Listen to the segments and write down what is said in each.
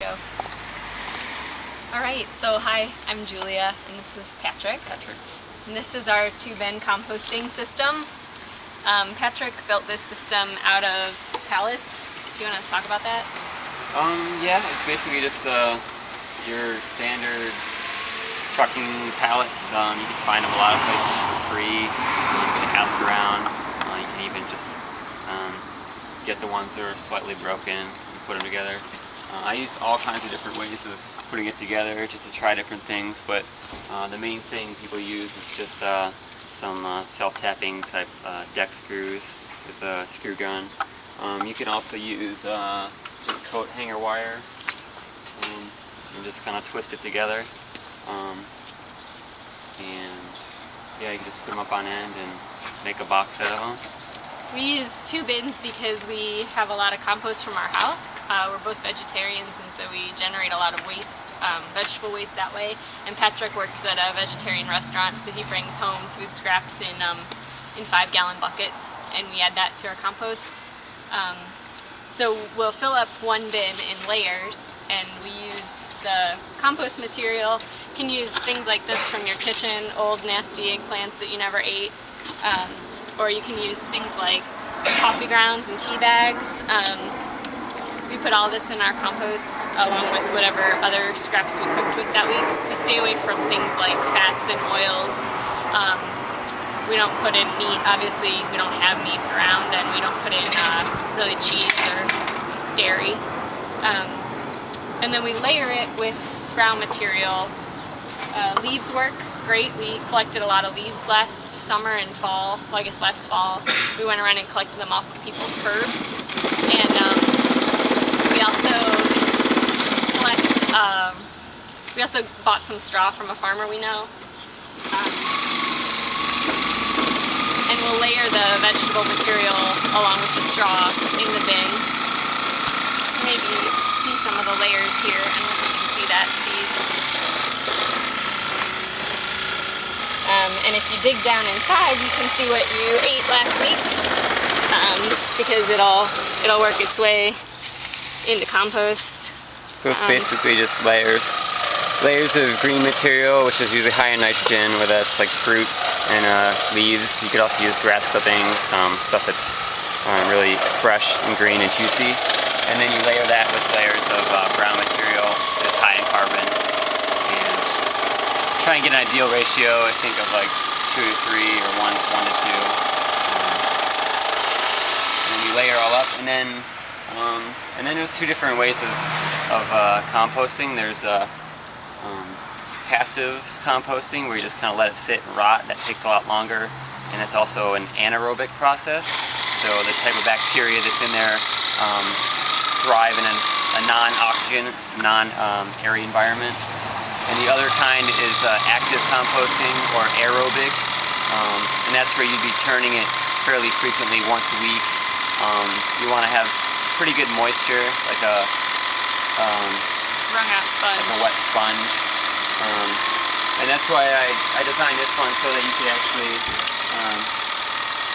Go. Alright, so hi, I'm Julia, and this is Patrick. And this is our 2-bin composting system. Patrick built this system out of pallets. Do you want to talk about that? Yeah, it's basically just your standard trucking pallets. You can find them a lot of places for free. You can ask around. You can even just get the ones that are slightly broken and put them together. I use all kinds of different ways of putting it together just to try different things, but the main thing people use is just some self-tapping type deck screws with a screw gun. You can also use just coat hanger wire and just kind of twist it together. And yeah, you can just put them up on end and make a box out of them. We use 2 bins because we have a lot of compost from our house. We're both vegetarians, and so we generate a lot of waste, vegetable waste that way. And Patrick works at a vegetarian restaurant, so he brings home food scraps in 5-gallon buckets, and we add that to our compost. So we'll fill up 1 bin in layers, and we use the compost material. You can use things like this from your kitchen, old nasty eggplants that you never ate. Or you can use things like coffee grounds and tea bags. We put all this in our compost along with whatever other scraps we cooked with that week. We stay away from things like fats and oils. We don't put in meat. Obviously, we don't have meat around, and we don't put in really cheese or dairy. And then we layer it with ground material. Leaves work great. We collected a lot of leaves last summer and fall. Well, I guess last fall. We went around and collected them off of people's curbs. And we also bought some straw from a farmer we know. And we'll layer the vegetable material along with the straw in the bin. Maybe see some of the layers here. I don't know if you can see that seed. And if you dig down inside, you can see what you ate last week, because it'll work its way into compost. So it's basically just layers of green material, which is usually high in nitrogen, whether that's like fruit and leaves. You could also use grass clippings, stuff that's really fresh and green and juicy. And then you layer that with layers of brown material that's high in carbon. Try and get an ideal ratio, I think, of like 2 to 3 or 1 to 2. And then you layer all up, and then there's 2 different ways of composting. There's passive composting, where you just kind of let it sit and rot. That takes a lot longer, and it's also an anaerobic process. So the type of bacteria that's in there thrive in a non-oxygen, non-airy environment. And the other kind is active composting, or aerobic, and that's where you'd be turning it fairly frequently, once a week. You want to have pretty good moisture, like a wrung out sponge. Like a wet sponge. And that's why I designed this one, so that you could actually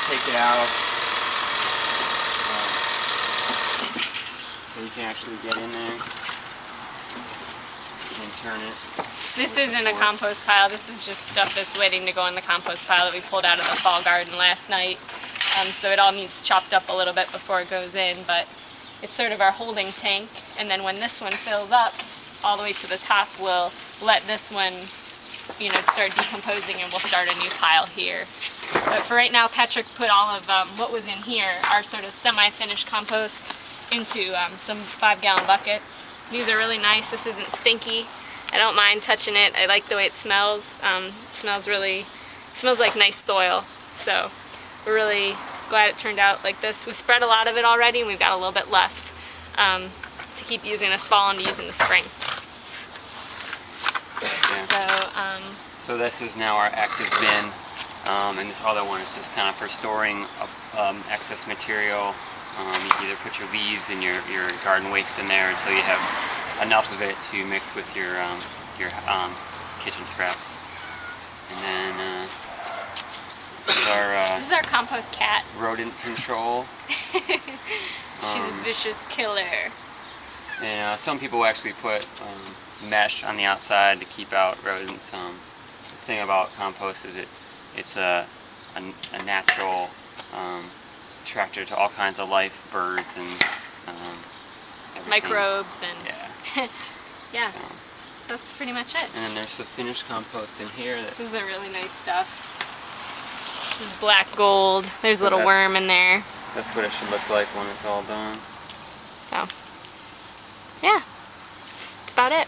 take it out. So you can actually get in there and turn it. This isn't a compost pile. This is just stuff that's waiting to go in the compost pile that we pulled out of the fall garden last night. So it all needs chopped up a little bit before it goes in, but it's sort of our holding tank. And then when this one fills up all the way to the top, we'll let this one, start decomposing, and we'll start a new pile here. But for right now, Patrick put all of what was in here, our sort of semi-finished compost, into some 5-gallon buckets. These are really nice. This isn't stinky. I don't mind touching it. I like the way it smells. It smells like nice soil. So we're really glad it turned out like this. We spread a lot of it already, and we've got a little bit left to keep using this fall and to use in the spring. Yeah. So this is now our active bin, and this other one is just kind of for storing excess material. You can either put your leaves and your garden waste in there until you have enough of it to mix with your kitchen scraps. And then this is our compost cat. Rodent control. She's a vicious killer. And some people actually put mesh on the outside to keep out rodents. The thing about compost is it's a natural attractor to all kinds of life, birds and everything. Microbes and Yeah. yeah. So, So that's pretty much it. and then there's the finished compost in here. This is the really nice stuff. This is black gold. There's a little worm in there. That's what it should look like when it's all done. So, yeah, that's about it.